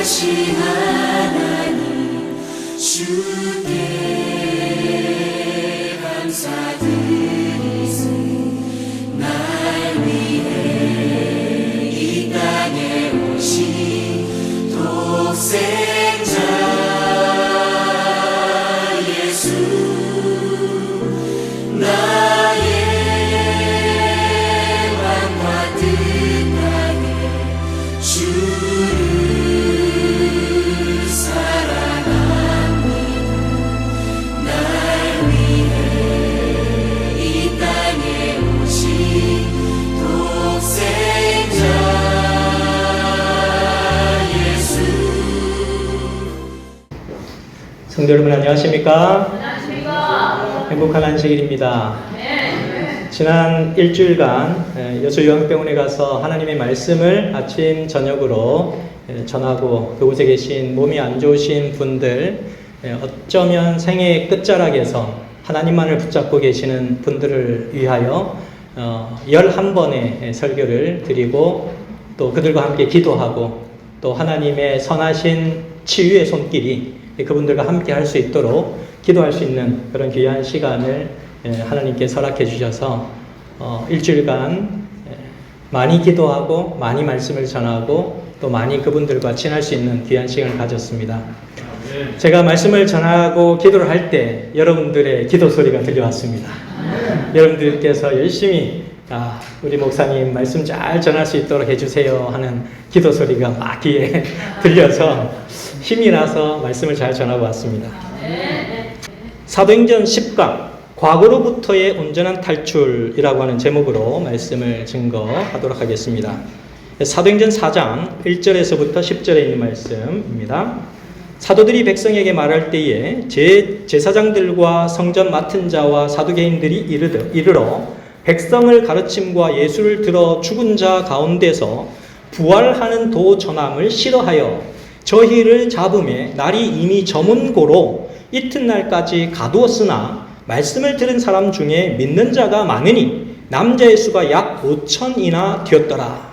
전능하신 하나님 주께 감사드리세. 날 위해 이 땅에 오신 독생자 예수, 나의 왕과 뜻하게 주를 사랑합니다. 날 위해 이 땅에 오신 독생자 예수. 성도 여러분 안녕하십니까? 안녕하십니까? 행복한 안식일입니다. 네. 지난 일주일간 여수요양병원에 가서 하나님의 말씀을 아침 저녁으로 전하고 그곳에 계신 몸이 안 좋으신 분들, 어쩌면 생애의 끝자락에서 하나님만을 붙잡고 계시는 분들을 위하여 11번의 설교를 드리고 또 그들과 함께 기도하고 또 하나님의 선하신 치유의 손길이 그분들과 함께 할 수 있도록 기도할 수 있는 그런 귀한 시간을 하나님께 허락해 주셔서 일주일간 많이 기도하고 많이 말씀을 전하고 또 많이 그분들과 친할 수 있는 귀한 시간을 가졌습니다. 제가 말씀을 전하고 기도를 할 때 여러분들의 기도 소리가 들려왔습니다. 여러분들께서 열심히 우리 목사님 말씀 잘 전할 수 있도록 해주세요 하는 기도 소리가 막 귀에 들려서 힘이 나서 말씀을 잘 전하고 왔습니다. 사도행전 10강 과거로부터의 온전한 탈출이라고 하는 제목으로 말씀을 증거하도록 하겠습니다. 사도행전 4장 1절에서부터 10절에 있는 말씀입니다. 사도들이 백성에게 말할 때에 제사장들과 성전 맡은 자와 사두개인들이 이르러 백성을 가르침과 예수를 들어 죽은 자 가운데서 부활하는 도 전함을 싫어하여 저희를 잡음에 날이 이미 저문 고로 이튿날까지 가두었으나 말씀을 들은 사람 중에 믿는 자가 많으니 남자의 수가 약 5천이나 되었더라.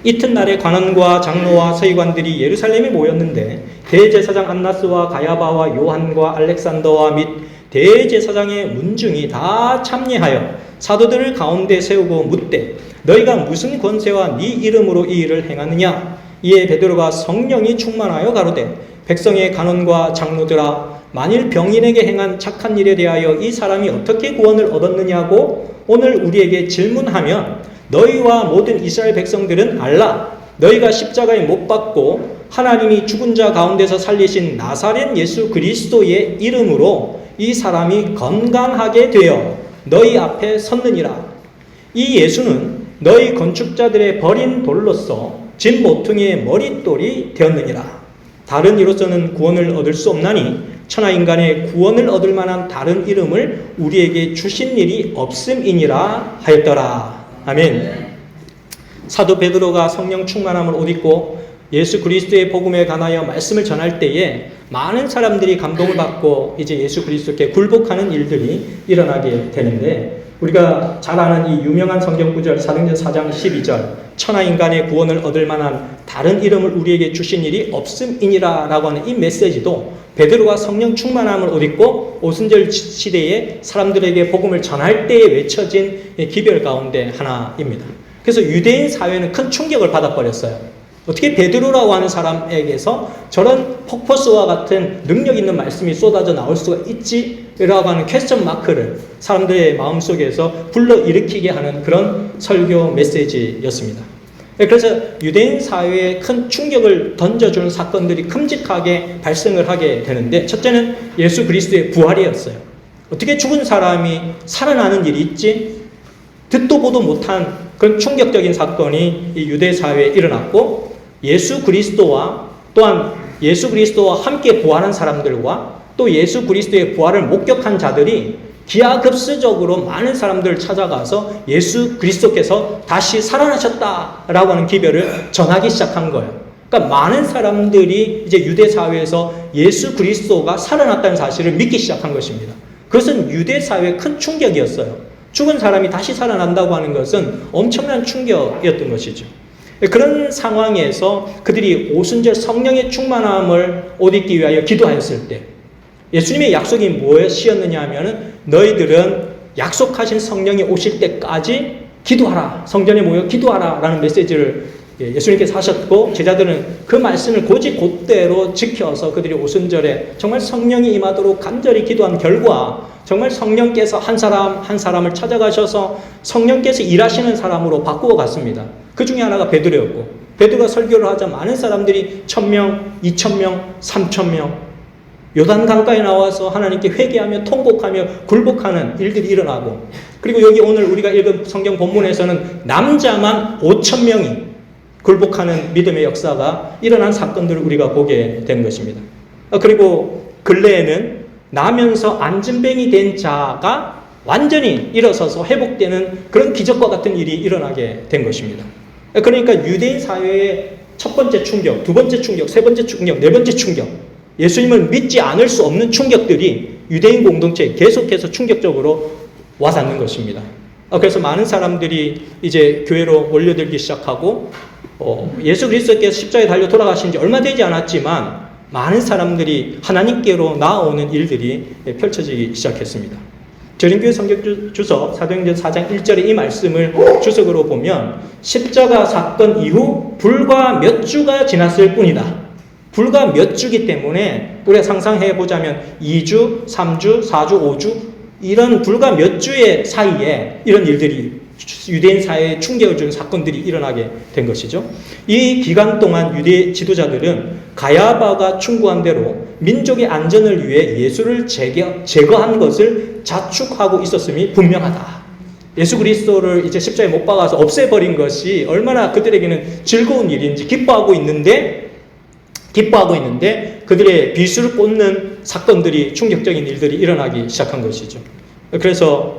이튿날에 관원과 장로와 서기관들이 예루살렘에 모였는데 대제사장 안나스와 가야바와 요한과 알렉산더와 및 대제사장의 문중이 다 참여하여 사도들을 가운데 세우고 묻되 너희가 무슨 권세와 네 이름으로 이 일을 행하느냐? 이에 베드로가 성령이 충만하여 가로되 백성의 간원과 장로들아 만일 병인에게 행한 착한 일에 대하여 이 사람이 어떻게 구원을 얻었느냐고 오늘 우리에게 질문하면 너희와 모든 이스라엘 백성들은 알라. 너희가 십자가에 못 박고 하나님이 죽은 자 가운데서 살리신 나사렛 예수 그리스도의 이름으로 이 사람이 건강하게 되어 너희 앞에 섰느니라. 이 예수는 너희 건축자들의 버린 돌로서 진 모퉁이의 머릿돌이 되었느니라. 다른 이로서는 구원을 얻을 수 없나니 천하 인간의 구원을 얻을 만한 다른 이름을 우리에게 주신 일이 없음이니라 하였더라. 아멘. 사도 베드로가 성령 충만함을 옷 입고 예수 그리스도의 복음에 관하여 말씀을 전할 때에 많은 사람들이 감동을 받고 이제 예수 그리스도께 굴복하는 일들이 일어나게 되는데 우리가 잘 아는 이 유명한 성경 구절 사도행전 4장 12절 천하 인간의 구원을 얻을 만한 다른 이름을 우리에게 주신 일이 없음이니라 라고 하는 이 메시지도 베드로가 성령 충만함을 옷 입고 오순절 시대에 사람들에게 복음을 전할 때에 외쳐진 기별 가운데 하나입니다. 그래서 유대인 사회는 큰 충격을 받아버렸어요. 어떻게 베드로라고 하는 사람에게서 저런 폭포수와 같은 능력 있는 말씀이 쏟아져 나올 수가 있지? 라고 하는 퀘스천 마크를 사람들의 마음속에서 불러일으키게 하는 그런 설교 메시지였습니다. 그래서 유대인 사회에 큰 충격을 던져주는 사건들이 큼직하게 발생을 하게 되는데 첫째는 예수 그리스도의 부활이었어요. 어떻게 죽은 사람이 살아나는 일이 있지? 듣도 보도 못한 그런 충격적인 사건이 이 유대 사회에 일어났고 예수 그리스도와 또한 예수 그리스도와 함께 부활한 사람들과 또 예수 그리스도의 부활을 목격한 자들이 기하급수적으로 많은 사람들을 찾아가서 예수 그리스도께서 다시 살아나셨다라고 하는 기별을 전하기 시작한 거예요. 그러니까 많은 사람들이 이제 유대 사회에서 예수 그리스도가 살아났다는 사실을 믿기 시작한 것입니다. 그것은 유대 사회의 큰 충격이었어요. 죽은 사람이 다시 살아난다고 하는 것은 엄청난 충격이었던 것이죠. 그런 상황에서 그들이 오순절 성령의 충만함을 얻기 위하여 기도하였을 때 예수님의 약속이 무엇이었느냐 하면은 너희들은 약속하신 성령이 오실 때까지 기도하라. 성전에 모여 기도하라. 라는 메시지를 예수님께서 하셨고 제자들은 그 말씀을 곧대로 지켜서 그들이 오순절에 정말 성령이 임하도록 간절히 기도한 결과 정말 성령께서 한 사람 한 사람을 찾아가셔서 성령께서 일하시는 사람으로 바꾸어 갔습니다. 그 중에 하나가 베드로였고 베드로가 설교를 하자 많은 사람들이 1000명, 2000명, 3000명 요단 강가에 나와서 하나님께 회개하며 통곡하며 굴복하는 일들이 일어나고 그리고 여기 오늘 우리가 읽은 성경 본문에서는 남자만 5000명이 굴복하는 믿음의 역사가 일어난 사건들을 우리가 보게 된 것입니다. 그리고 근래에는 나면서 안진뱅이 된 자가 완전히 일어서서 회복되는 그런 기적과 같은 일이 일어나게 된 것입니다. 그러니까 유대인 사회의 첫 번째 충격, 두 번째 충격, 세 번째 충격, 네 번째 충격 예수님을 믿지 않을 수 없는 충격들이 유대인 공동체에 계속해서 충격적으로 와닿는 것입니다. 그래서 많은 사람들이 이제 교회로 몰려들기 시작하고 예수 그리스도께서 십자가에 달려 돌아가신 지 얼마 되지 않았지만 많은 사람들이 하나님께로 나아오는 일들이 펼쳐지기 시작했습니다. 저림교회 성경 주석 사도행전 4장 1절의 이 말씀을 주석으로 보면 십자가 사건 이후 불과 몇 주가 지났을 뿐이다. 불과 몇 주기 때문에 우리가 상상해 보자면 2주, 3주, 4주, 5주 이런 불과 몇 주의 사이에 이런 일들이 유대인 사회에 충격을 주는 사건들이 일어나게 된 것이죠. 이 기간 동안 유대 지도자들은 가야바가 충고한 대로 민족의 안전을 위해 예수를 제거한 것을 자축하고 있었음이 분명하다. 예수 그리스도를 이제 십자가에 못 박아서 없애버린 것이 얼마나 그들에게는 즐거운 일인지 기뻐하고 있는데 그들의 비수를 꽂는 사건들이 충격적인 일들이 일어나기 시작한 것이죠. 그래서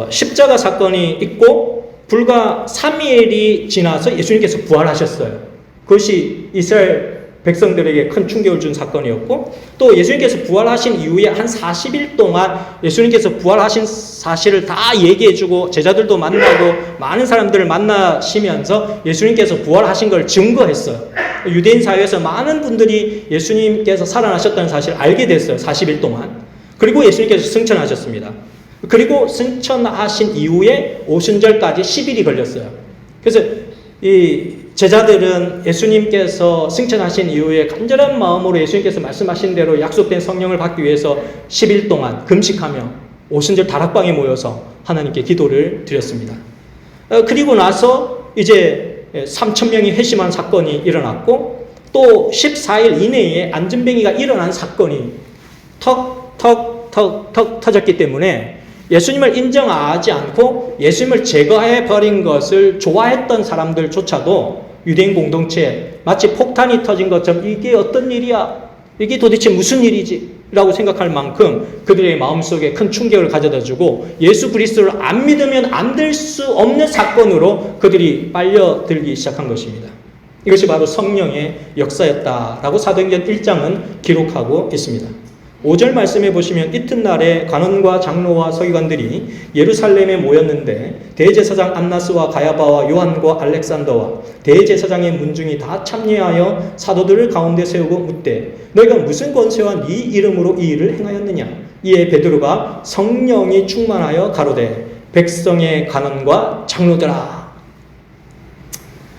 십자가 사건이 있고 불과 3일이 지나서 예수님께서 부활하셨어요. 그것이 이스라엘 백성들에게 큰 충격을 준 사건이었고 또 예수님께서 부활하신 이후에 한 40일 동안 예수님께서 부활하신 사실을 다 얘기해주고 제자들도 만나고 많은 사람들을 만나시면서 예수님께서 부활하신 걸 증거했어요. 유대인 사회에서 많은 분들이 예수님께서 살아나셨다는 사실을 알게 됐어요. 40일 동안. 그리고 예수님께서 승천하셨습니다. 그리고 승천하신 이후에 오순절까지 10일이 걸렸어요. 그래서 이 제자들은 예수님께서 승천하신 이후에 간절한 마음으로 예수님께서 말씀하신 대로 약속된 성령을 받기 위해서 10일 동안 금식하며 오순절 다락방에 모여서 하나님께 기도를 드렸습니다. 그리고 나서 이제 3,000명이 회심한 사건이 일어났고 또 14일 이내에 안진뱅이가 일어난 사건이 턱 터졌기 때문에 예수님을 인정하지 않고 예수님을 제거해버린 것을 좋아했던 사람들조차도 유대인 공동체에 마치 폭탄이 터진 것처럼 이게 어떤 일이야? 이게 도대체 무슨 일이지? 라고 생각할 만큼 그들의 마음속에 큰 충격을 가져다주고 예수 그리스도를 안 믿으면 안 될 수 없는 사건으로 그들이 빨려들기 시작한 것입니다. 이것이 바로 성령의 역사였다라고 사도행전 1장은 기록하고 있습니다. 5절 말씀해 보시면 이튿날에 관원과 장로와 서기관들이 예루살렘에 모였는데 대제사장 안나스와 가야바와 요한과 알렉산더와 대제사장의 문중이 다 참여하여 사도들을 가운데 세우고 묻되 너희가 무슨 권세와 네 이름으로 이 일을 행하였느냐. 이에 베드로가 성령이 충만하여 가로되 백성의 관원과 장로들아.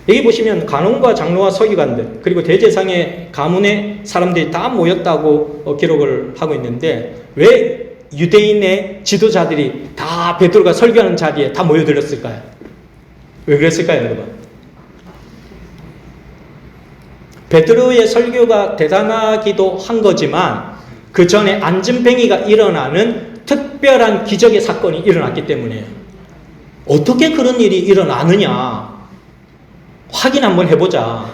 여기 보시면 간원과 장로와 서기관들 그리고 대제사장의 가문의 사람들이 다 모였다고 기록을 하고 있는데 왜 유대인의 지도자들이 다 베드로가 설교하는 자리에 다 모여들었을까요? 왜 그랬을까요, 여러분? 베드로의 설교가 대단하기도 한 거지만 그 전에 안진뱅이가 일어나는 특별한 기적의 사건이 일어났기 때문이에요. 어떻게 그런 일이 일어나느냐 확인 한번 해보자.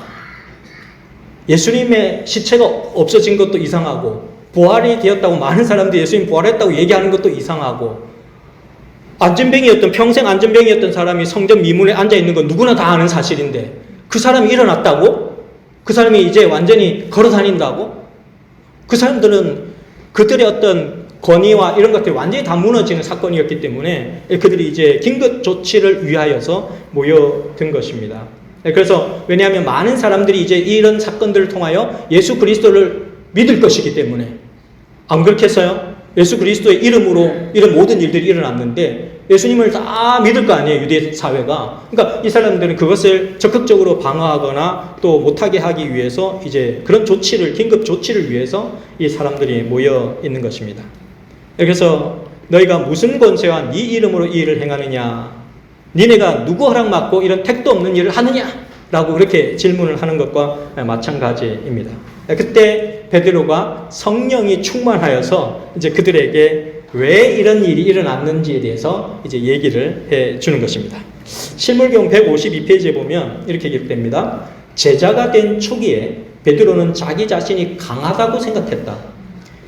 예수님의 시체가 없어진 것도 이상하고 부활이 되었다고 많은 사람들이 예수님 부활했다고 얘기하는 것도 이상하고 안진뱅이였던 평생 안진뱅이였던 사람이 성전 미문에 앉아있는 건 누구나 다 아는 사실인데 그 사람이 일어났다고? 그 사람이 이제 완전히 걸어다닌다고? 그 사람들은 그들의 어떤 권위와 이런 것들이 완전히 다 무너지는 사건이었기 때문에 그들이 이제 긴급 조치를 위하여서 모여든 것입니다. 그래서 왜냐하면 많은 사람들이 이제 이런 사건들을 통하여 예수 그리스도를 믿을 것이기 때문에. 안 그렇겠어요? 예수 그리스도의 이름으로 이런 모든 일들이 일어났는데 예수님을 다 믿을 거 아니에요, 유대 사회가. 그러니까 이 사람들은 그것을 적극적으로 방어하거나 또 못하게 하기 위해서 이제 그런 조치를, 긴급 조치를 위해서 이 사람들이 모여 있는 것입니다. 그래서 너희가 무슨 권세와 네 이름으로 이 일을 행하느냐? 니네가 누구 허락 받고 이런 택도 없는 일을 하느냐? 라고 그렇게 질문을 하는 것과 마찬가지입니다. 그때 베드로가 성령이 충만하여서 이제 그들에게 왜 이런 일이 일어났는지에 대해서 이제 얘기를 해 주는 것입니다. 실물경 152페이지에 보면 이렇게 기록됩니다. 제자가 된 초기에 베드로는 자기 자신이 강하다고 생각했다.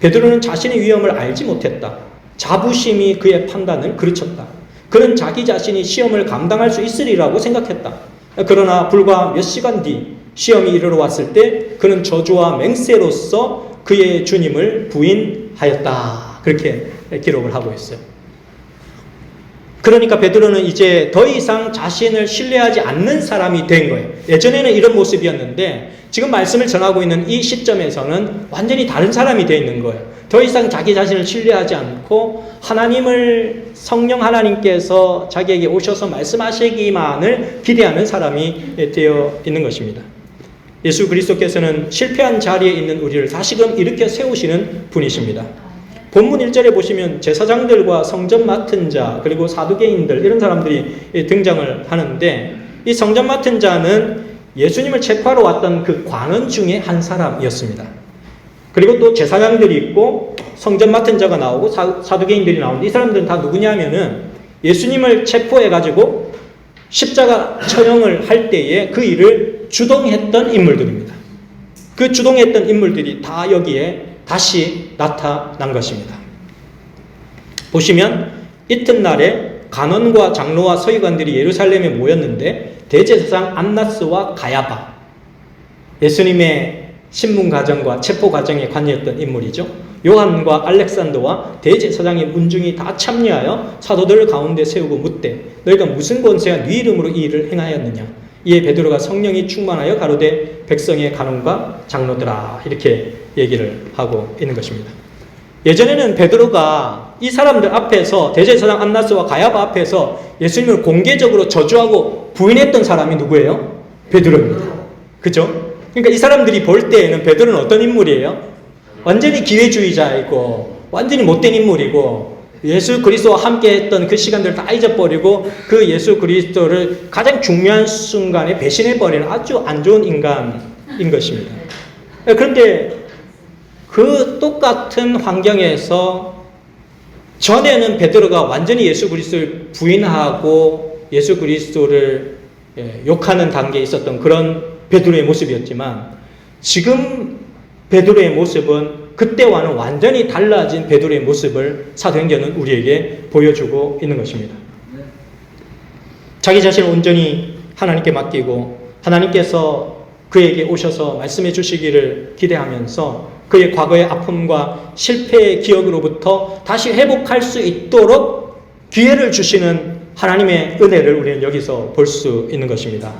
베드로는 자신의 위험을 알지 못했다. 자부심이 그의 판단을 그르쳤다. 그는 자기 자신이 시험을 감당할 수 있으리라고 생각했다. 그러나 불과 몇 시간 뒤 시험이 이르러 왔을 때 그는 저주와 맹세로서 그의 주님을 부인하였다. 그렇게 기록을 하고 있어요. 그러니까 베드로는 이제 더 이상 자신을 신뢰하지 않는 사람이 된 거예요. 예전에는 이런 모습이었는데 지금 말씀을 전하고 있는 이 시점에서는 완전히 다른 사람이 되어 있는 거예요. 더 이상 자기 자신을 신뢰하지 않고 하나님을, 성령 하나님께서 자기에게 오셔서 말씀하시기만을 기대하는 사람이 되어 있는 것입니다. 예수 그리스도께서는 실패한 자리에 있는 우리를 다시금 일으켜 세우시는 분이십니다. 본문 1절에 보시면 제사장들과 성전 맡은 자, 그리고 사두개인들, 이런 사람들이 등장을 하는데 이 성전 맡은 자는 예수님을 체포하러 왔던 그 관원 중에 한 사람이었습니다. 그리고 또 제사장들이 있고 성전 맡은 자가 나오고 사두개인들이 나오는데 이 사람들은 다 누구냐면은 예수님을 체포해가지고 십자가 처형을 할 때에 그 일을 주동했던 인물들입니다. 그 주동했던 인물들이 다 여기에 다시 나타난 것입니다. 보시면 이튿날에 간원과 장로와 서기관들이 예루살렘에 모였는데 대제사장 안나스와 가야바, 예수님의 신문 과정과 체포 과정에 관여했던 인물이죠. 요한과 알렉산더와 대제사장의 문중이 다 참여하여 사도들 가운데 세우고 묻되 너희가 무슨 권세와 네 이름으로 이 일을 행하였느냐? 이에 베드로가 성령이 충만하여 가로되 백성의 간원과 장로들아, 이렇게 얘기를 하고 있는 것입니다. 예전에는 베드로가 이 사람들 앞에서, 대제사장 안나스와 가야바 앞에서 예수님을 공개적으로 저주하고 부인했던 사람이 누구예요? 베드로입니다. 그죠? 그러니까 이 사람들이 볼 때에는 베드로는 어떤 인물이에요? 완전히 기회주의자이고 완전히 못된 인물이고 예수 그리스도와 함께 했던 그 시간들을 다 잊어버리고 그 예수 그리스도를 가장 중요한 순간에 배신해버리는 아주 안 좋은 인간인 것입니다. 그런데 그 똑같은 환경에서 전에는 베드로가 완전히 예수 그리스도를 부인하고 예수 그리스도를 욕하는 단계에 있었던 그런 베드로의 모습이었지만 지금 베드로의 모습은 그때와는 완전히 달라진 베드로의 모습을 사도행전은 우리에게 보여주고 있는 것입니다. 자기 자신을 온전히 하나님께 맡기고 하나님께서 그에게 오셔서 말씀해 주시기를 기대하면서 그의 과거의 아픔과 실패의 기억으로부터 다시 회복할 수 있도록 기회를 주시는 하나님의 은혜를 우리는 여기서 볼 수 있는 것입니다.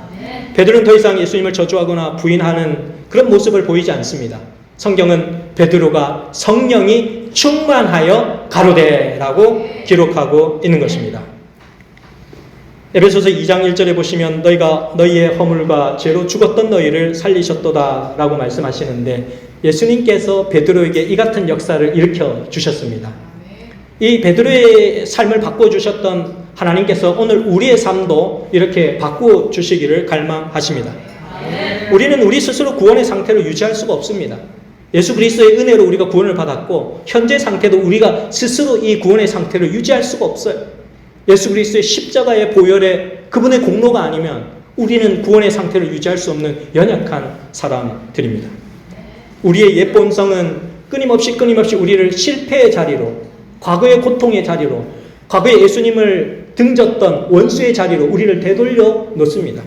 베드로는 더 이상 예수님을 저주하거나 부인하는 그런 모습을 보이지 않습니다. 성경은 베드로가 성령이 충만하여 가로되라고 기록하고 있는 것입니다. 에베소서 2장 1절에 보시면 너희가 너희의 허물과 죄로 죽었던 너희를 살리셨도다 라고 말씀하시는데 예수님께서 베드로에게 이 같은 역사를 일으켜 주셨습니다. 이 베드로의 삶을 바꿔주셨던 하나님께서 오늘 우리의 삶도 이렇게 바꿔주시기를 갈망하십니다. 우리는 우리 스스로 구원의 상태를 유지할 수가 없습니다. 예수 그리스도의 은혜로 우리가 구원을 받았고 현재 상태도 우리가 스스로 이 구원의 상태를 유지할 수가 없어요. 예수 그리스도의 십자가의 보혈에 그분의 공로가 아니면 우리는 구원의 상태를 유지할 수 없는 연약한 사람들입니다. 우리의 옛 본성은 끊임없이 우리를 실패의 자리로, 과거의 고통의 자리로, 과거에 예수님을 등졌던 원수의 자리로 우리를 되돌려 놓습니다.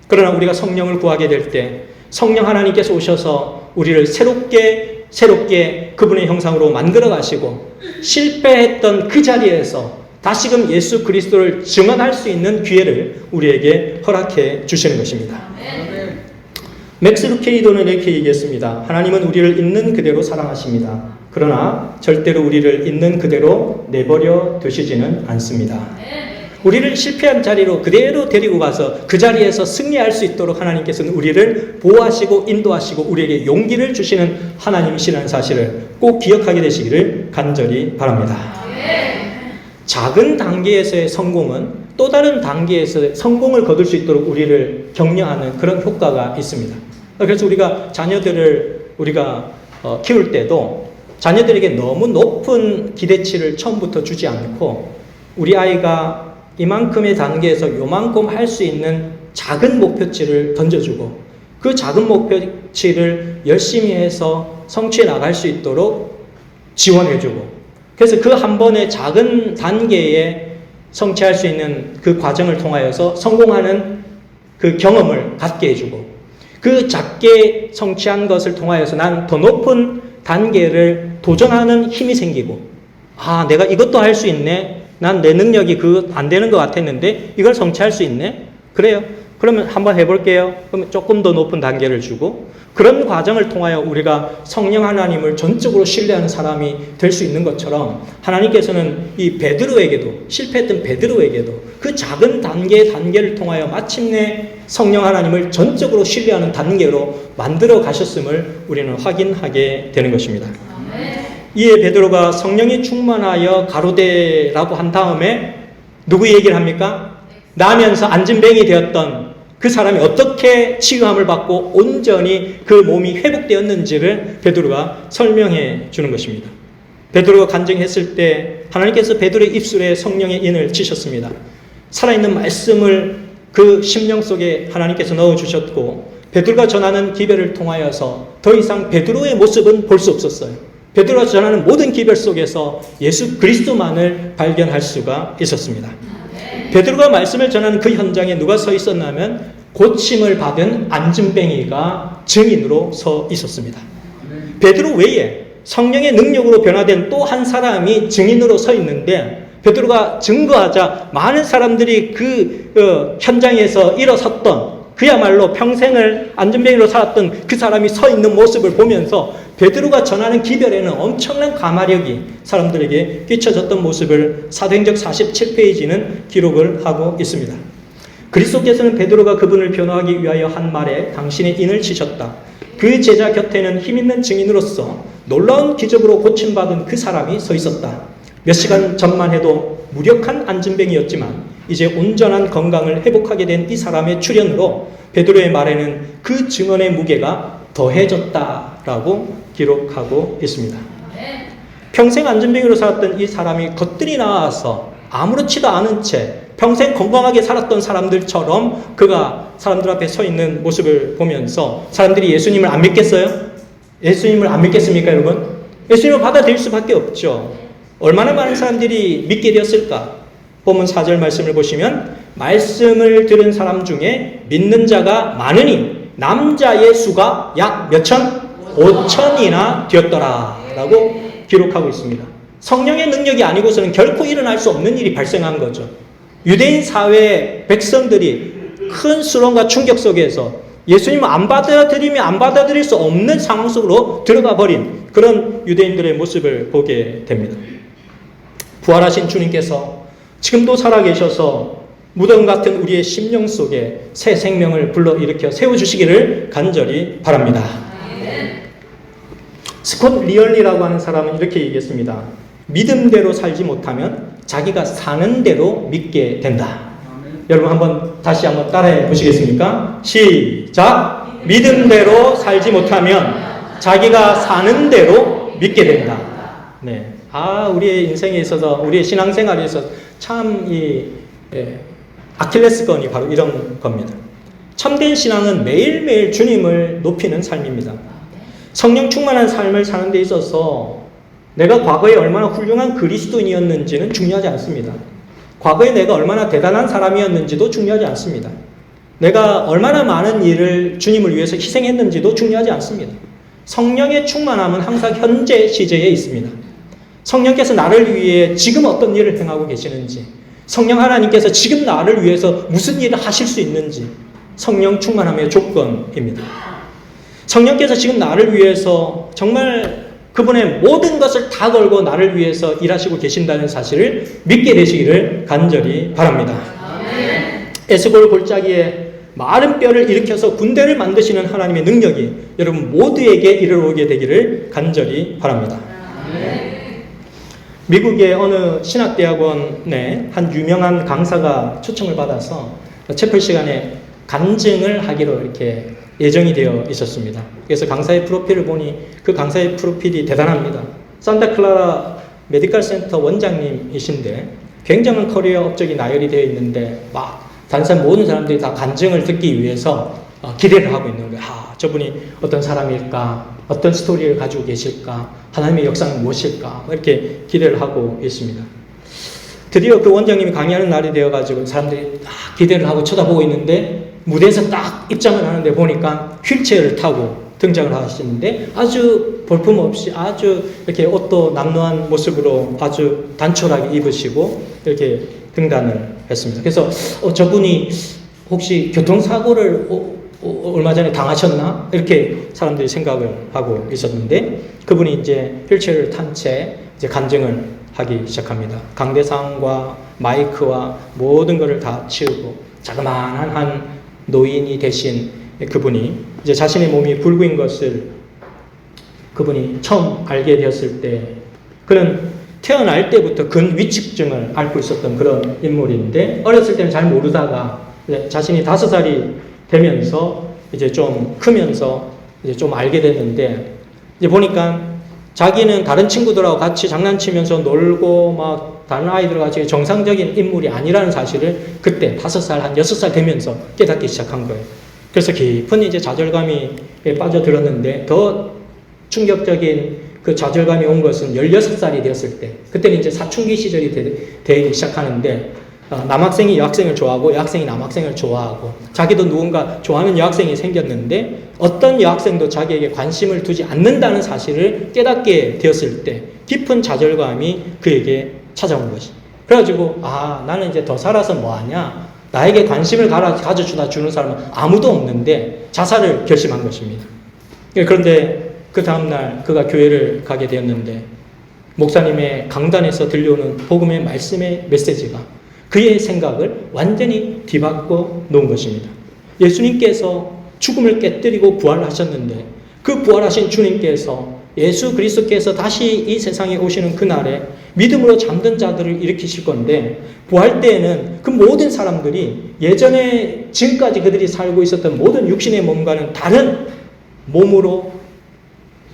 그러나 우리가 성령을 구하게 될 때 성령 하나님께서 오셔서 우리를 새롭게 그분의 형상으로 만들어 가시고 실패했던 그 자리에서 다시금 예수 그리스도를 증언할 수 있는 기회를 우리에게 허락해 주시는 것입니다. 맥스 루케이도는 이렇게 얘기했습니다. 하나님은 우리를 있는 그대로 사랑하십니다. 그러나 절대로 우리를 있는 그대로 내버려 두시지는 않습니다. 우리를 실패한 자리로 그대로 데리고 가서 그 자리에서 승리할 수 있도록 하나님께서는 우리를 보호하시고 인도하시고 우리에게 용기를 주시는 하나님이시라는 사실을 꼭 기억하게 되시기를 간절히 바랍니다. 작은 단계에서의 성공은 또 다른 단계에서 성공을 거둘 수 있도록 우리를 격려하는 그런 효과가 있습니다. 그래서 우리가 자녀들을 키울 때도 자녀들에게 너무 높은 기대치를 처음부터 주지 않고 우리 아이가 이만큼의 단계에서 요만큼 할 수 있는 작은 목표치를 던져주고 그 작은 목표치를 열심히 해서 성취해 나갈 수 있도록 지원해주고 그래서 그 한 번의 작은 단계에 성취할 수 있는 그 과정을 통하여서 성공하는 그 경험을 갖게 해주고 그 작게 성취한 것을 통하여서 난 더 높은 단계를 도전하는 힘이 생기고 내가 이것도 할 수 있네. 난 내 능력이 안 되는 것 같았는데 이걸 성취할 수 있네? 그래요. 그러면 한번 해볼게요. 그러면 조금 더 높은 단계를 주고 그런 과정을 통하여 우리가 성령 하나님을 전적으로 신뢰하는 사람이 될 수 있는 것처럼 하나님께서는 이 베드로에게도 실패했던 베드로에게도 그 작은 단계를 통하여 마침내 성령 하나님을 전적으로 신뢰하는 단계로 만들어 가셨음을 우리는 확인하게 되는 것입니다. 이에 베드로가 성령이 충만하여 가로되라고 한 다음에 누구 얘기를 합니까? 나면서 안진뱅이 되었던 그 사람이 어떻게 치유함을 받고 온전히 그 몸이 회복되었는지를 베드로가 설명해 주는 것입니다. 베드로가 간증했을 때 하나님께서 베드로의 입술에 성령의 인을 치셨습니다. 살아있는 말씀을 그 심령 속에 하나님께서 넣어주셨고 베드로가 전하는 기별을 통하여서 더 이상 베드로의 모습은 볼 수 없었어요. 베드로가 전하는 모든 기별 속에서 예수 그리스도만을 발견할 수가 있었습니다. 베드로가 말씀을 전하는 그 현장에 누가 서 있었냐면 고침을 받은 안진뱅이가 증인으로 서 있었습니다. 베드로 외에 성령의 능력으로 변화된 또 한 사람이 증인으로 서 있는데 베드로가 증거하자 많은 사람들이 그 현장에서 일어섰던 그야말로 평생을 안진뱅이로 살았던 그 사람이 서 있는 모습을 보면서 베드로가 전하는 기별에는 엄청난 가마력이 사람들에게 끼쳐졌던 모습을 사도행전 47페이지는 기록을 하고 있습니다. 그리스도께서는 베드로가 그분을 변호하기 위하여 한 말에 당신의 인을 치셨다. 그 제자 곁에는 힘있는 증인으로서 놀라운 기적으로 고침받은 그 사람이 서 있었다. 몇 시간 전만 해도 무력한 안진뱅이였지만 이제 온전한 건강을 회복하게 된 이 사람의 출현으로 베드로의 말에는 그 증언의 무게가 더해졌다라고 기록하고 있습니다. 평생 안진뱅이로 살았던 이 사람이 겉들이 나와서 아무렇지도 않은 채 평생 건강하게 살았던 사람들처럼 그가 사람들 앞에 서 있는 모습을 보면서 사람들이 예수님을 안 믿겠어요? 예수님을 안 믿겠습니까, 여러분? 예수님을 받아들일 수밖에 없죠. 얼마나 많은 사람들이 믿게 되었을까? 본문 4절 말씀을 보시면 말씀을 들은 사람 중에 믿는 자가 많으니 남자의 수가 약 몇 천? 5천이나 되었더라 라고 기록하고 있습니다. 성령의 능력이 아니고서는 결코 일어날 수 없는 일이 발생한 거죠. 유대인 사회 백성들이 큰 수렁과 충격 속에서 예수님을 안 받아들이면 안 받아들일 수 없는 상황 속으로 들어가 버린 그런 유대인들의 모습을 보게 됩니다. 부활하신 주님께서 지금도 살아계셔서 무덤 같은 우리의 심령 속에 새 생명을 불러일으켜 세워주시기를 간절히 바랍니다. 스콧 리얼리라고 하는 사람은 이렇게 얘기했습니다. 믿음대로 살지 못하면 자기가 사는 대로 믿게 된다. 여러분 다시 한번 따라해 보시겠습니까? 시작! 믿음대로 살지 못하면 자기가 사는 대로 믿게 된다. 네. 우리의 인생에 있어서, 우리의 신앙생활에 있어서 참 아킬레스건이 바로 이런 겁니다. 참된 신앙은 매일매일 주님을 높이는 삶입니다. 성령 충만한 삶을 사는 데 있어서 내가 과거에 얼마나 훌륭한 그리스도인이었는지는 중요하지 않습니다. 과거에 내가 얼마나 대단한 사람이었는지도 중요하지 않습니다. 내가 얼마나 많은 일을 주님을 위해서 희생했는지도 중요하지 않습니다. 성령의 충만함은 항상 현재 시제에 있습니다. 성령께서 나를 위해 지금 어떤 일을 행하고 계시는지, 성령 하나님께서 지금 나를 위해서 무슨 일을 하실 수 있는지, 성령 충만함의 조건입니다. 성령께서 지금 나를 위해서 정말 그분의 모든 것을 다 걸고 나를 위해서 일하시고 계신다는 사실을 믿게 되시기를 간절히 바랍니다. 에스골 골짜기에 마른 뼈를 일으켜서 군대를 만드시는 하나님의 능력이 여러분 모두에게 이르러오게 되기를 간절히 바랍니다. 미국의 어느 신학대학원에 한 유명한 강사가 초청을 받아서 채플 시간에 간증을 하기로 이렇게 예정이 되어 있었습니다. 그래서 강사의 프로필을 보니 그 강사의 프로필이 대단합니다. 산타클라라 메디컬 센터 원장님이신데 굉장한 커리어 업적이 나열이 되어 있는데 막 단산 모든 사람들이 다 간증을 듣기 위해서 기대를 하고 있는 거예요. 저분이 어떤 사람일까? 어떤 스토리를 가지고 계실까? 하나님의 역사는 무엇일까? 이렇게 기대를 하고 있습니다. 드디어 그 원장님이 강의하는 날이 되어가지고 사람들이 딱 기대를 하고 쳐다보고 있는데 무대에서 딱 입장을 하는데 보니까 휠체어를 타고 등장을 하시는데 아주 볼품없이 아주 이렇게 옷도 남루한 모습으로 아주 단촐하게 입으시고 이렇게 등단을 했습니다. 그래서 저분이 혹시 교통사고를 얼마 전에 당하셨나? 이렇게 사람들이 생각을 하고 있었는데 그분이 이제 휠체어를 탄 채 이제 간증을 하기 시작합니다. 강대상과 마이크와 모든 것을 다 치우고 자그마한 한 노인이 되신 그분이 이제 자신의 몸이 불구인 것을 그분이 처음 알게 되었을 때 그는 태어날 때부터 근위축증을 앓고 있었던 그런 인물인데 어렸을 때는 잘 모르다가 자신이 5살이 되면서 이제 좀 크면서 이제 좀 알게 됐는데 이제 보니까 자기는 다른 친구들하고 같이 장난치면서 놀고 막 다른 아이들과 같이 정상적인 인물이 아니라는 사실을 그때 5살, 한 6살 되면서 깨닫기 시작한 거예요. 그래서 깊은 이제 좌절감이 빠져들었는데 더 충격적인 그 좌절감이 온 것은 16살이 되었을 때 그때는 이제 사춘기 시절이 되기 시작하는데 남학생이 여학생을 좋아하고 여학생이 남학생을 좋아하고 자기도 누군가 좋아하는 여학생이 생겼는데 어떤 여학생도 자기에게 관심을 두지 않는다는 사실을 깨닫게 되었을 때 깊은 좌절감이 그에게 찾아온 것이. 그래가지고 나는 이제 더 살아서 뭐하냐, 나에게 관심을 가져주다 주는 사람은 아무도 없는데 자살을 결심한 것입니다. 그런데 그 다음날 그가 교회를 가게 되었는데 목사님의 강단에서 들려오는 복음의 말씀의 메시지가 그의 생각을 완전히 뒤바꿔 놓은 것입니다. 예수님께서 죽음을 깨뜨리고 부활하셨는데 그 부활하신 주님께서 예수 그리스도께서 다시 이 세상에 오시는 그날에 믿음으로 잠든 자들을 일으키실 건데 부활 때에는 그 모든 사람들이 예전에 지금까지 그들이 살고 있었던 모든 육신의 몸과는 다른 몸으로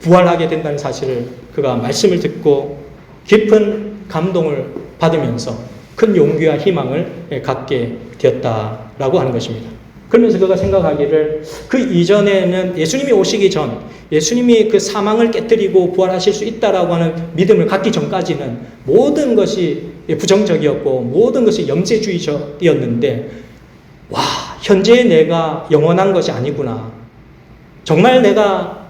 부활하게 된다는 사실을 그가 말씀을 듣고 깊은 감동을 받으면서 큰 용기와 희망을 갖게 되었다라고 하는 것입니다. 그러면서 그가 생각하기를 그 이전에는 예수님이 오시기 전 예수님이 그 사망을 깨뜨리고 부활하실 수 있다라고 하는 믿음을 갖기 전까지는 모든 것이 부정적이었고 모든 것이 염세주의적이었는데 현재의 내가 영원한 것이 아니구나. 정말 내가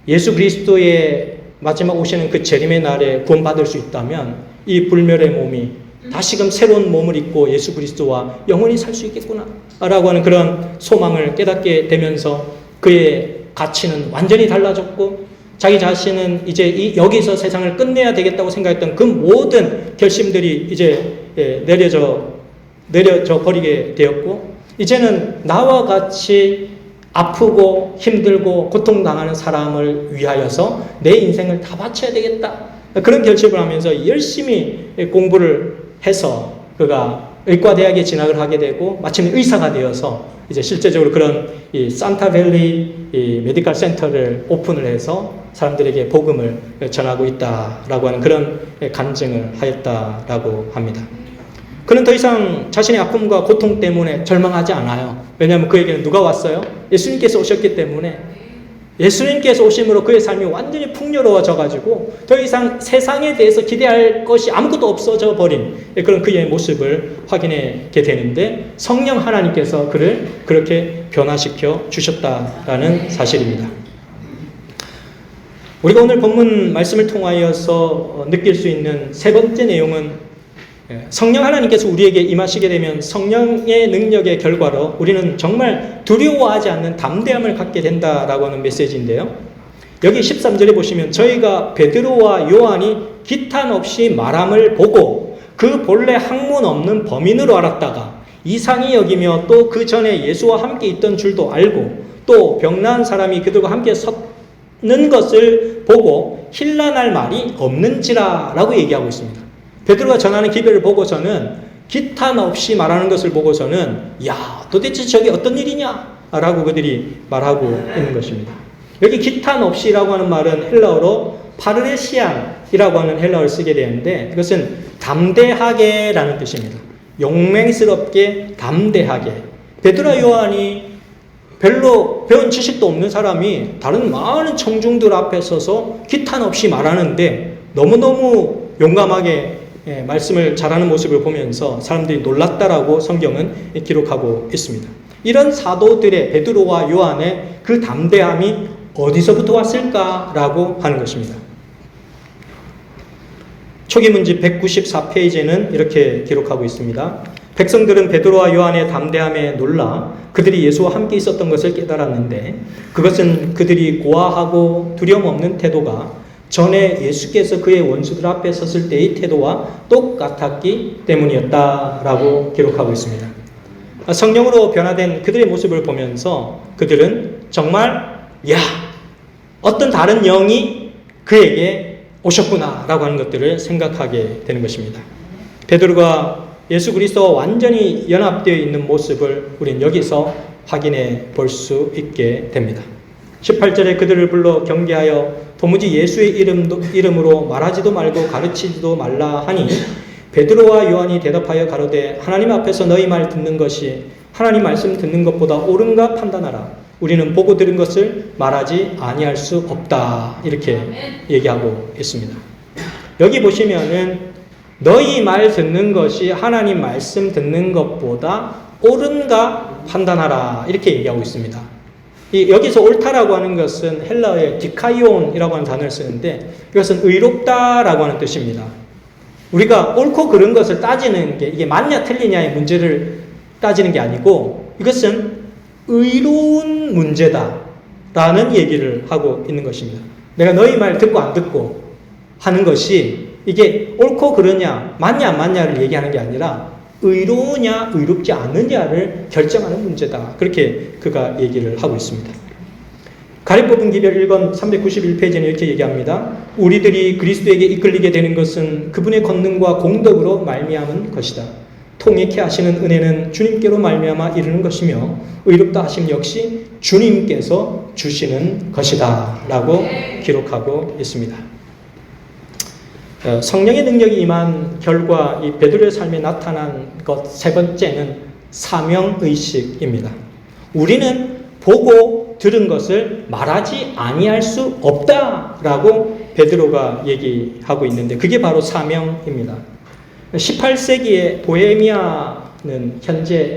예수 그리스도의 마지막 오시는 그 재림의 날에 구원받을 수 있다면 이 불멸의 몸이 다시금 새로운 몸을 입고 예수 그리스도와 영원히 살 수 있겠구나 라고 하는 그런 소망을 깨닫게 되면서 그의 가치는 완전히 달라졌고 자기 자신은 이제 여기서 세상을 끝내야 되겠다고 생각했던 그 모든 결심들이 이제 내려져 버리게 되었고 이제는 나와 같이 아프고 힘들고 고통당하는 사람을 위하여서 내 인생을 다 바쳐야 되겠다. 그런 결심을 하면서 열심히 공부를 해서 그가 의과대학에 진학을 하게 되고 마침내 의사가 되어서 이제 실제적으로 그런 이 산타밸리 이 메디컬 센터를 오픈을 해서 사람들에게 복음을 전하고 있다라고 하는 그런 간증을 하였다라고 합니다. 그는 더 이상 자신의 아픔과 고통 때문에 절망하지 않아요. 왜냐하면 그에게는 누가 왔어요? 예수님께서 오셨기 때문에 예수님께서 오심으로 그의 삶이 완전히 풍요로워져 가지고 더 이상 세상에 대해서 기대할 것이 아무것도 없어져 버린 그런 그의 모습을 확인하게 되는데 성령 하나님께서 그를 그렇게 변화시켜 주셨다라는 사실입니다. 우리가 오늘 본문 말씀을 통하여서 느낄 수 있는 세 번째 내용은 성령 하나님께서 우리에게 임하시게 되면 성령의 능력의 결과로 우리는 정말 두려워하지 않는 담대함을 갖게 된다라고 하는 메시지인데요. 여기 13절에 보시면 저희가 베드로와 요한이 기탄 없이 말함을 보고 그 본래 학문 없는 범인으로 알았다가 이상히 여기며 또 그 전에 예수와 함께 있던 줄도 알고 또 병나은 사람이 그들과 함께 섰는 것을 보고 힐난할 말이 없는지라 라고 얘기하고 있습니다. 베드로가 전하는 기별을 보고서는 기탄 없이 말하는 것을 보고서는 야 도대체 저게 어떤 일이냐 라고 그들이 말하고 있는 것입니다. 여기 기탄 없이라고 하는 말은 헬라어로 파르레시안이라고 하는 헬라어를 쓰게 되는데 이것은 담대하게 라는 뜻입니다. 용맹스럽게 담대하게. 베드로와 요한이 별로 배운 지식도 없는 사람이 다른 많은 청중들 앞에 서서 기탄 없이 말하는데 너무너무 용감하게 말씀을 잘하는 모습을 보면서 사람들이 놀랐다라고 성경은 기록하고 있습니다. 이런 사도들의 베드로와 요한의 그 담대함이 어디서부터 왔을까라고 하는 것입니다. 초기 문집 194페이지에는 이렇게 기록하고 있습니다. 백성들은 베드로와 요한의 담대함에 놀라 그들이 예수와 함께 있었던 것을 깨달았는데 그것은 그들이 고아하고 두려움 없는 태도가 전에 예수께서 그의 원수들 앞에 섰을 때의 태도와 똑같았기 때문이었다라고 기록하고 있습니다. 성령으로 변화된 그들의 모습을 보면서 그들은 정말 어떤 다른 영이 그에게 오셨구나라고 하는 것들을 생각하게 되는 것입니다. 베드로가 예수 그리스도와 완전히 연합되어 있는 모습을 우리는 여기서 확인해 볼 수 있게 됩니다. 18절에 그들을 불러 경계하여 도무지 예수의 이름으로 말하지도 말고 가르치지도 말라 하니 베드로와 요한이 대답하여 가로되 하나님 앞에서 너희 말 듣는 것이 하나님 말씀 듣는 것보다 옳은가 판단하라. 우리는 보고 들은 것을 말하지 아니할 수 없다. 이렇게 얘기하고 있습니다. 여기 보시면은 너희 말 듣는 것이 하나님 말씀 듣는 것보다 옳은가 판단하라. 이렇게 얘기하고 있습니다. 여기서 옳다라고 하는 것은 헬라어의 디카이온이라고 하는 단어를 쓰는데 이것은 의롭다라고 하는 뜻입니다. 우리가 옳고 그른 것을 따지는 게 이게 맞냐 틀리냐의 문제를 따지는 게 아니고 이것은 의로운 문제다라는 얘기를 하고 있는 것입니다. 내가 너희 말 듣고 안 듣고 하는 것이 이게 옳고 그르냐 맞냐 안 맞냐를 얘기하는 게 아니라 의로우냐 의롭지 않느냐를 결정하는 문제다. 그렇게 그가 얘기를 하고 있습니다. 가리뽑은 기별 1권 391페이지는 이렇게 얘기합니다. 우리들이 그리스도에게 이끌리게 되는 것은 그분의 권능과 공덕으로 말미암은 것이다. 통익케 하시는 은혜는 주님께로 말미암아 이르는 것이며 의롭다 하심 역시 주님께서 주시는 것이다 라고 기록하고 있습니다. 성령의 능력이 임한 결과 이 베드로의 삶에 나타난 것 세 번째는 사명의식입니다. 우리는 보고 들은 것을 말하지 아니할 수 없다라고 베드로가 얘기하고 있는데 그게 바로 사명입니다. 18세기의 보헤미아는 현재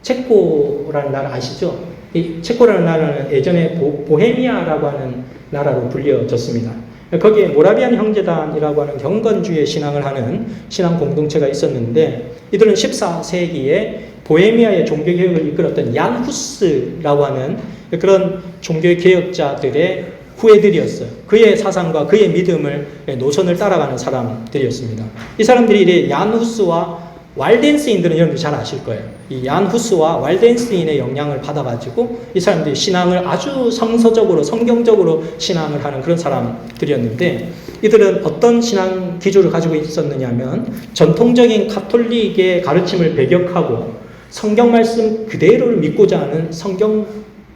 체코라는 나라 아시죠? 이 체코라는 나라는 예전에 보헤미아라고 하는 나라로 불려졌습니다. 거기에 모라비안 형제단이라고 하는 경건주의 신앙을 하는 신앙 공동체가 있었는데 이들은 14세기에 보헤미아의 종교개혁을 이끌었던 얀 후스라고 하는 그런 종교개혁자들의 후예들이었어요. 그의 사상과 그의 믿음을 노선을 따라가는 사람들이었습니다. 이 사람들이 이제 얀 후스와 왈덴스인들은 여러분들 잘 아실 거예요. 이 얀 후스와 왈덴스인의 영향을 받아가지고 이 사람들이 신앙을 아주 성서적으로 성경적으로 신앙을 하는 그런 사람들이었는데 이들은 어떤 신앙 기조를 가지고 있었느냐면 전통적인 가톨릭의 가르침을 배격하고 성경 말씀 그대로를 믿고자 하는 성경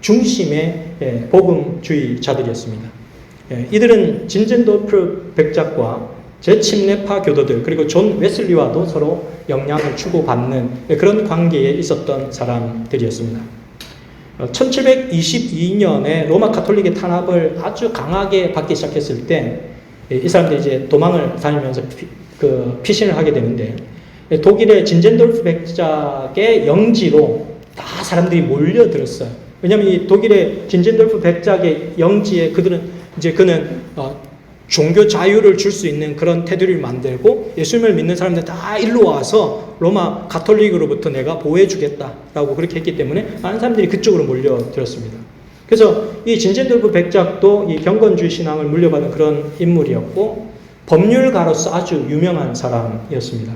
중심의 복음주의자들이었습니다. 이들은 진젠도르프 백작과 제침례파 교도들 그리고 존 웨슬리와도 서로 영향을 주고받는 그런 관계에 있었던 사람들이었습니다. 1722년에 로마 가톨릭의 탄압을 아주 강하게 받기 시작했을 때 이 사람들이 이제 도망을 다니면서 피신을 하게 되는데 독일의 진젠도르프 백작의 영지로 다 사람들이 몰려들었어요. 왜냐하면 이 독일의 진젠도르프 백작의 영지에 그들은 이제 그는 종교 자유를 줄 수 있는 그런 테두리를 만들고 예수님을 믿는 사람들 다 일로 와서 로마 가톨릭으로부터 내가 보호해주겠다라고 그렇게 했기 때문에 많은 사람들이 그쪽으로 몰려들었습니다. 그래서 이 진젠돌프 백작도 이 경건주의 신앙을 물려받은 그런 인물이었고 법률가로서 아주 유명한 사람이었습니다.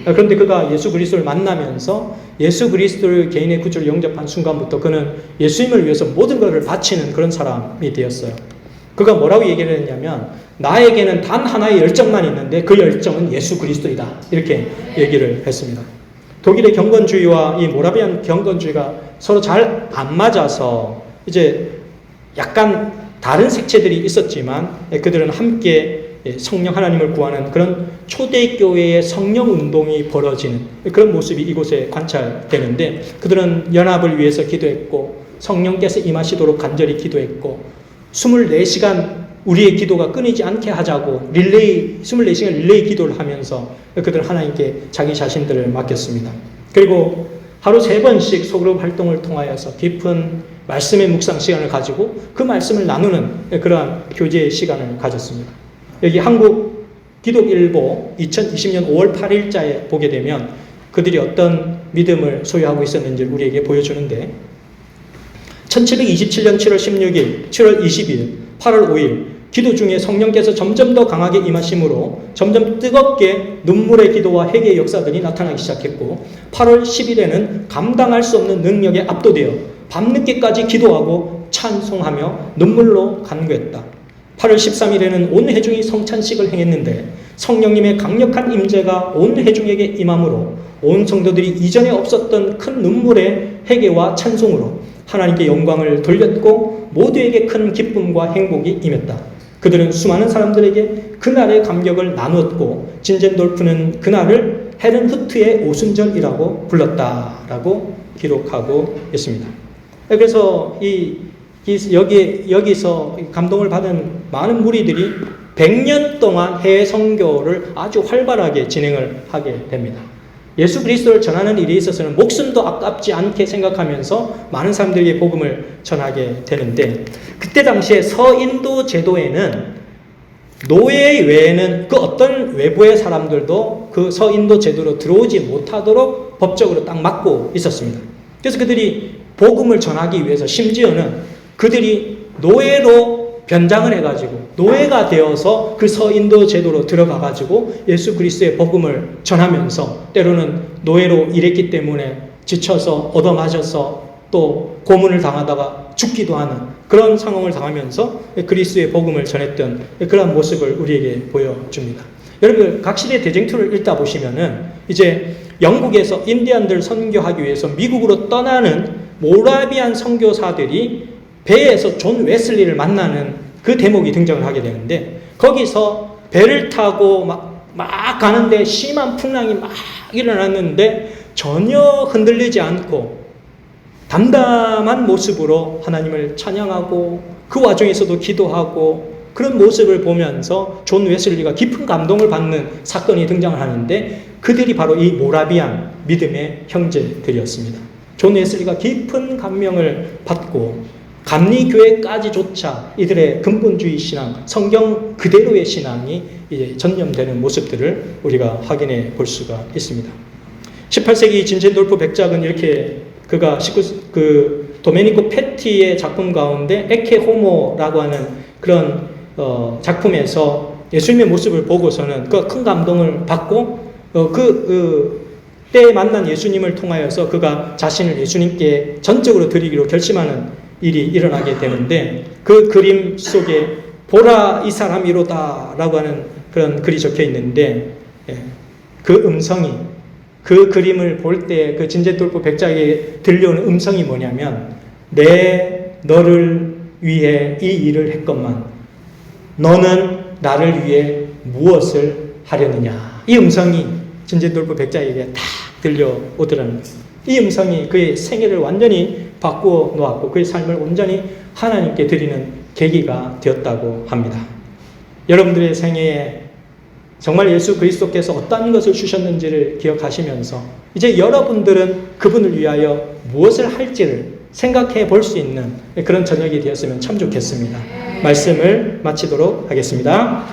그런데 그가 예수 그리스도를 만나면서 예수 그리스도를 개인의 구주로 영접한 순간부터 그는 예수님을 위해서 모든 것을 바치는 그런 사람이 되었어요. 그가 뭐라고 얘기를 했냐면 나에게는 단 하나의 열정만 있는데 그 열정은 예수 그리스도이다. 이렇게 얘기를 했습니다. 독일의 경건주의와 이 모라비안 경건주의가 서로 잘 안 맞아서 이제 약간 다른 색채들이 있었지만 그들은 함께 성령 하나님을 구하는 그런 초대교회의 성령 운동이 벌어지는 그런 모습이 이곳에 관찰되는데 그들은 연합을 위해서 기도했고 성령께서 임하시도록 간절히 기도했고 24시간 우리의 기도가 끊이지 않게 하자고 24시간 릴레이 기도를 하면서 그들은 하나님께 자기 자신들을 맡겼습니다. 그리고 하루 3번씩 소그룹 활동을 통하여서 깊은 말씀의 묵상 시간을 가지고 그 말씀을 나누는 그러한 교제의 시간을 가졌습니다. 여기 한국 기독일보 2020년 5월 8일자에 보게 되면 그들이 어떤 믿음을 소유하고 있었는지 우리에게 보여주는데 1727년 7월 16일, 7월 20일, 8월 5일 기도 중에 성령께서 점점 더 강하게 임하심으로 점점 뜨겁게 눈물의 기도와 회개의 역사들이 나타나기 시작했고 8월 10일에는 감당할 수 없는 능력에 압도되어 밤늦게까지 기도하고 찬송하며 눈물로 간구했다. 8월 13일에는 온 회중이 성찬식을 행했는데 성령님의 강력한 임재가 온 회중에게 임함으로 온 성도들이 이전에 없었던 큰 눈물의 회개와 찬송으로 하나님께 영광을 돌렸고 모두에게 큰 기쁨과 행복이 임했다. 그들은 수많은 사람들에게 그날의 감격을 나누었고 진젠돌프는 그날을 헤른후트의 오순절이라고 불렀다라고 기록하고 있습니다. 그래서 여기서 감동을 받은 많은 무리들이 100년 동안 해외 선교를 아주 활발하게 진행을 하게 됩니다. 예수 그리스도를 전하는 일에 있어서는 목숨도 아깝지 않게 생각하면서 많은 사람들에게 복음을 전하게 되는데 그때 당시에 서인도 제도에는 노예 외에는 그 어떤 외부의 사람들도 그 서인도 제도로 들어오지 못하도록 법적으로 딱 막고 있었습니다. 그래서 그들이 복음을 전하기 위해서 심지어는 그들이 노예로 변장을 해가지고 노예가 되어서 그 서인도 제도로 들어가가지고 예수 그리스도의 복음을 전하면서 때로는 노예로 일했기 때문에 지쳐서 얻어맞아서 또 고문을 당하다가 죽기도 하는 그런 상황을 당하면서 그리스도의 복음을 전했던 그런 모습을 우리에게 보여줍니다. 여러분 각시대 대쟁투를 읽다 보시면은 이제 영국에서 인디안들 선교하기 위해서 미국으로 떠나는 모라비안 선교사들이 배에서 존 웨슬리를 만나는 그 대목이 등장을 하게 되는데 거기서 배를 타고 막 가는데 심한 풍랑이 막 일어났는데 전혀 흔들리지 않고 담담한 모습으로 하나님을 찬양하고 그 와중에서도 기도하고 그런 모습을 보면서 존 웨슬리가 깊은 감동을 받는 사건이 등장을 하는데 그들이 바로 이 모라비안 믿음의 형제들이었습니다. 존 웨슬리가 깊은 감명을 받고 감리교회까지조차 이들의 근본주의 신앙, 성경 그대로의 신앙이 이제 전념되는 모습들을 우리가 확인해 볼 수가 있습니다. 18세기 진젠돌프 백작은 이렇게 그가 도메니코 페티의 작품 가운데 에케 호모라고 하는 그런 작품에서 예수님의 모습을 보고서는 그 큰 감동을 받고 때에 만난 예수님을 통하여서 그가 자신을 예수님께 전적으로 드리기로 결심하는 일이 일어나게 되는데 그 그림 속에 보라 이 사람이로다 라고 하는 그런 글이 적혀 있는데 그 음성이 그 그림을 볼 때 그 진젠돌프 백작에게 들려오는 음성이 뭐냐면 너를 위해 이 일을 했건만 너는 나를 위해 무엇을 하려느냐 이 음성이 진젠돌프 백작에게 다 들려오더라는 거예요. 이 음성이 그의 생애를 완전히 바꾸어 놓았고 그의 삶을 온전히 하나님께 드리는 계기가 되었다고 합니다. 여러분들의 생애에 정말 예수 그리스도께서 어떤 것을 주셨는지를 기억하시면서 이제 여러분들은 그분을 위하여 무엇을 할지를 생각해 볼 수 있는 그런 저녁이 되었으면 참 좋겠습니다. 말씀을 마치도록 하겠습니다.